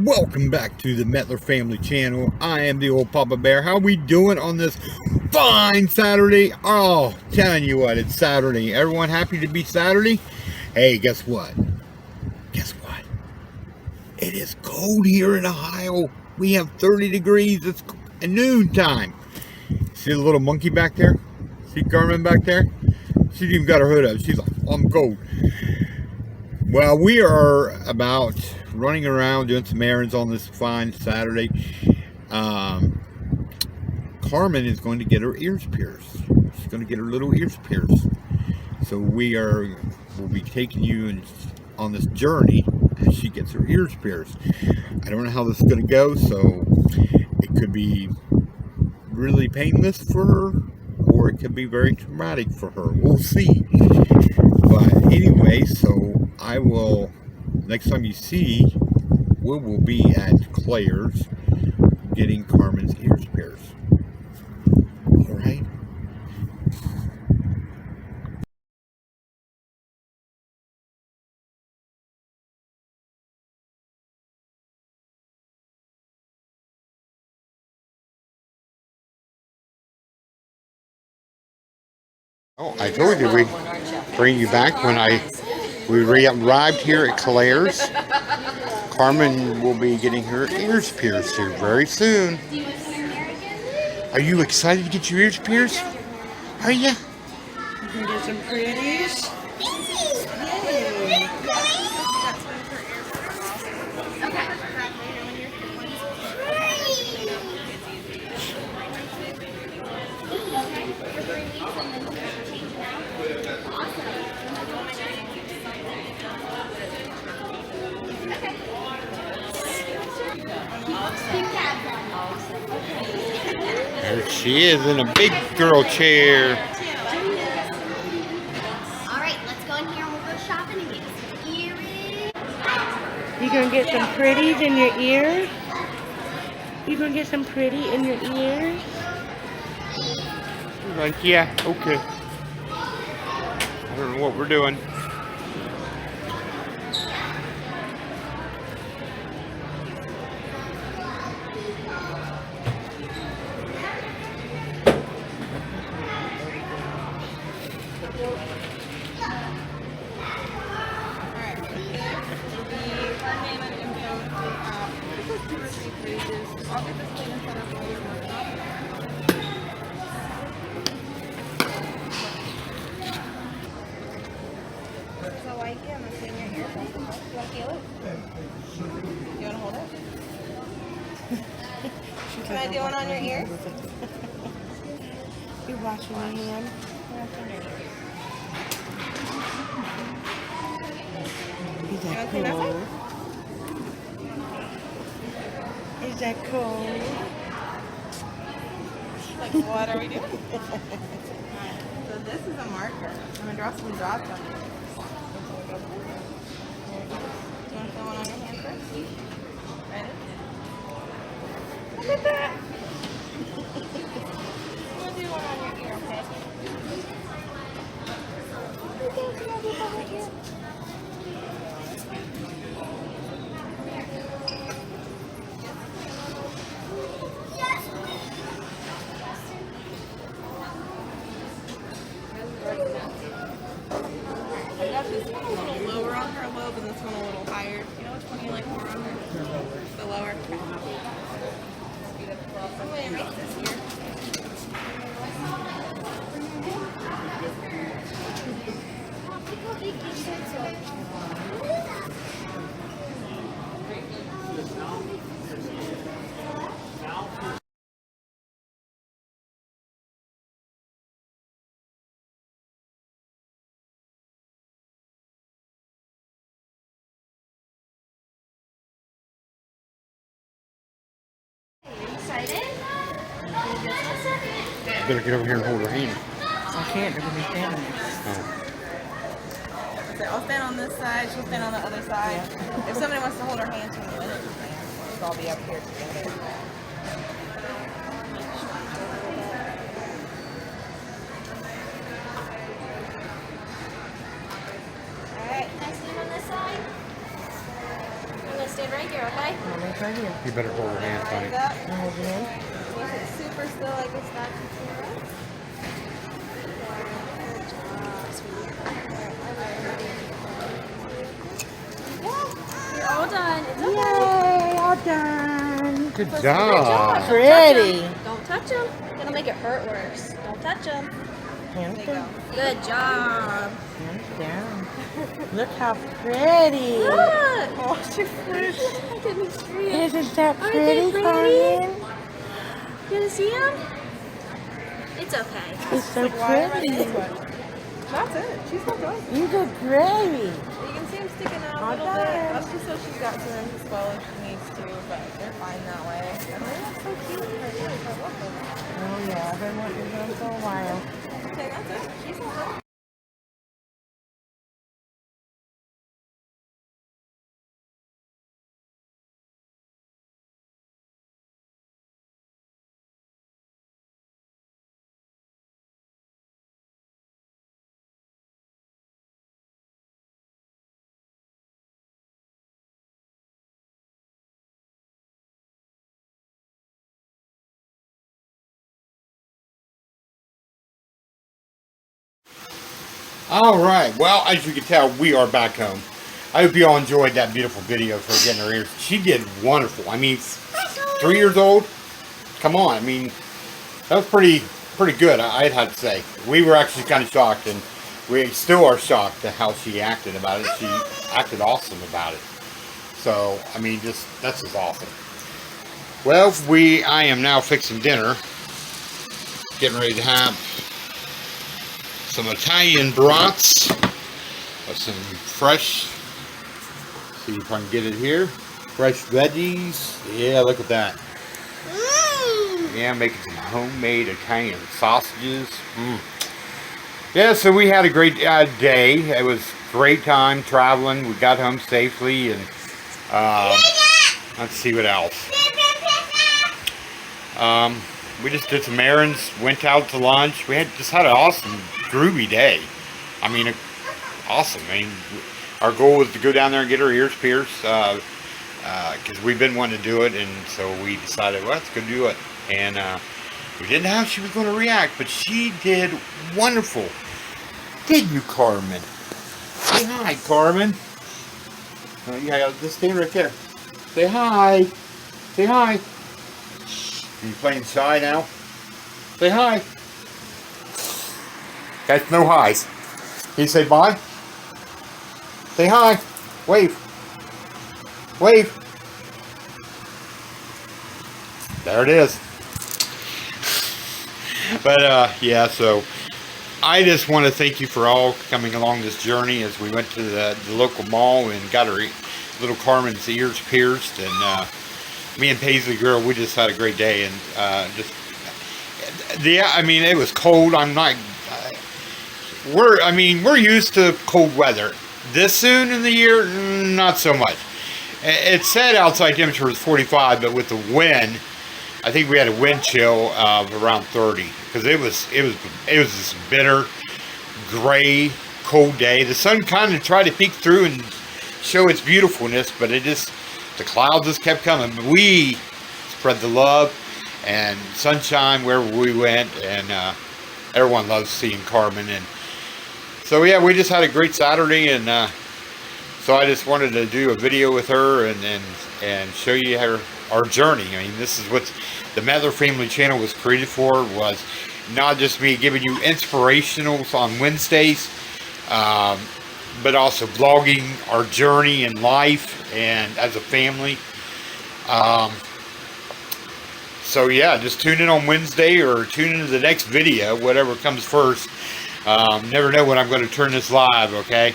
Welcome back to the Metler Family Channel. I am the old Papa Bear. How we doing on this fine Saturday? Oh, telling you what, it's Saturday. Everyone happy to be Saturday? Hey, guess what? Guess what? It is cold here in Ohio. We have 30 degrees. It's noon time. See the little monkey back there? See Karmen back there? She's even got her hood up. She's like, I'm cold. Well, we are about running around doing some errands on this fine Saturday. Karmen is going to get her ears pierced. She's going to get her little ears pierced. So we'll be taking you on this journey as she gets her ears pierced. I don't know how this is going to go, so it could be really painless for her, or it could be very traumatic for her. We'll see. But anyway, so I will, next time you see, we will be at Claire's getting Karmen's ears pierced. Alright? Oh, I told you we'd bring you back when we arrived here at Claire's. Karmen will be getting her ears pierced here very soon. Are you excited to get your ears pierced? Are you? You can get some pretties. There she is in a big girl chair. Alright, let's go in here and we'll go shopping and get some earrings. You gonna get some pretties in your ears? You gonna get some pretty in your ears? Like, yeah, okay. I don't know what we're doing. Can I do one on your ear? You're washing your hand. Is that cold? Is that cold? Like, what are we doing? So this is a marker. I'm gonna draw some dots on it. Do you want to fill one on your hand first? Ready? Look at that! We'll do one on your ear, okay? I got this one a little lower on her lobe and this one a little higher. You know which one you like more on her? The lower. I'm going to erase this here. Excited? You better get over here and hold her hand. I can't. They're gonna be standing there. Oh. Okay, I'll stand on this side, she'll stand on the other side. If somebody wants to hold her hands for a minute, we'll all be up here together. Alright. Can I stand on this side? I'm going to stand right here, okay? Mommy's right here. You better hold her hand, Stand honey. up. You hold your hand. Make it super still like a statue. You're all done. It's okay. Yay, all done. Good Good job. job. Pretty. Don't touch them. It'll make it hurt worse. Don't touch them. Hands There you down. go. Good job. Hands down. Look how pretty. Look. Oh, she flips. I didn't see it. Isn't that Aren't they pretty, pretty? Carmen? You gonna see them? It's okay. It's so Why am I pretty. this way? That's it. She's not done. You look great. You can see them sticking out a All little done. bit. That's just so she's got some room to swell if she needs to, but they're fine that way. I mean, that's so cute. I love them. Oh yeah, I've been wanting them for a while. Okay, that's it. She's all done. All right. Well, as you can tell, we are back home. I hope you all enjoyed that beautiful video of her getting her ears. She did wonderful. I mean, 3 years old. Come on. I mean, that was pretty good. I'd have to say. We were actually kind of shocked, and we still are shocked at how she acted about it. She acted awesome about it. So, I mean, that's just awesome. Well, I am now fixing dinner. Getting ready to have some Italian brats with some fresh, see if I can get it here, fresh veggies. Yeah, look at that. Yeah, making some homemade Italian sausages. Yeah, so we had a great day. It was a great time traveling. We got home safely, and let's see what else. We just did some errands, went out to lunch. We just had an awesome, groovy day. I mean, awesome. I mean, our goal was to go down there and get our ears pierced because we've been wanting to do it, and so we decided, well, let's go do it. And we didn't know how she was going to react, but she did wonderful. Did you, Karmen? Say hi, Karmen. Oh, yeah, just stand right there. Say hi. Say hi. Are you playing shy now? Say hi. That's no highs. Can you say bye? Say hi. Wave. Wave. There it is. But yeah, so I just want to thank you for all coming along this journey as we went to the local mall and got our little Carmen's ears pierced, and me and Paisley girl, we just had a great day, and I mean, it was cold. We're used to cold weather. This soon in the year, not so much. It said outside temperature was 45, but with the wind, I think we had a wind chill of around 30, because it was this bitter, gray, cold day. The sun kind of tried to peek through and show its beautifulness, but the clouds just kept coming. But we spread the love and sunshine wherever we went, and everyone loves seeing Karmen. And so yeah, we just had a great Saturday, and so I just wanted to do a video with her and show you our journey. I mean, this is what the Mather Family channel was created for, was not just me giving you inspirationals on Wednesdays, but also vlogging our journey in life and as a family. So yeah, just tune in on Wednesday or tune into the next video, whatever comes first. Never know when I'm going to turn this live, okay?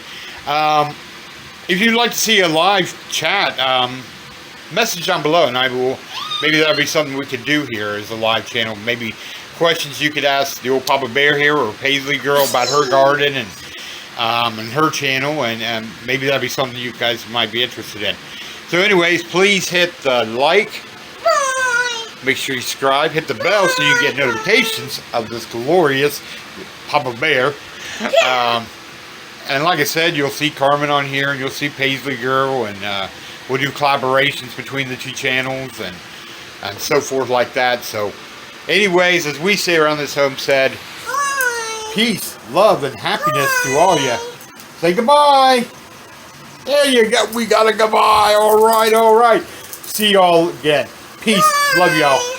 If you'd like to see a live chat, message down below, and maybe that'll be something we could do here as a live channel. Maybe questions you could ask the old Papa Bear here or Paisley girl about her garden and her channel, and maybe that'd be something you guys might be interested in. So anyways, please hit the like, make sure you subscribe, hit the bell so you get notifications of this glorious Papa Bear. And like I said, you'll see Karmen on here, and you'll see Paisley girl, and we'll do collaborations between the two channels and so forth like that. So anyways, as we say around this homestead, peace, love, and happiness to all you. Say goodbye. There you go. We got a goodbye. All right, all right. See y'all again. Peace. Love y'all.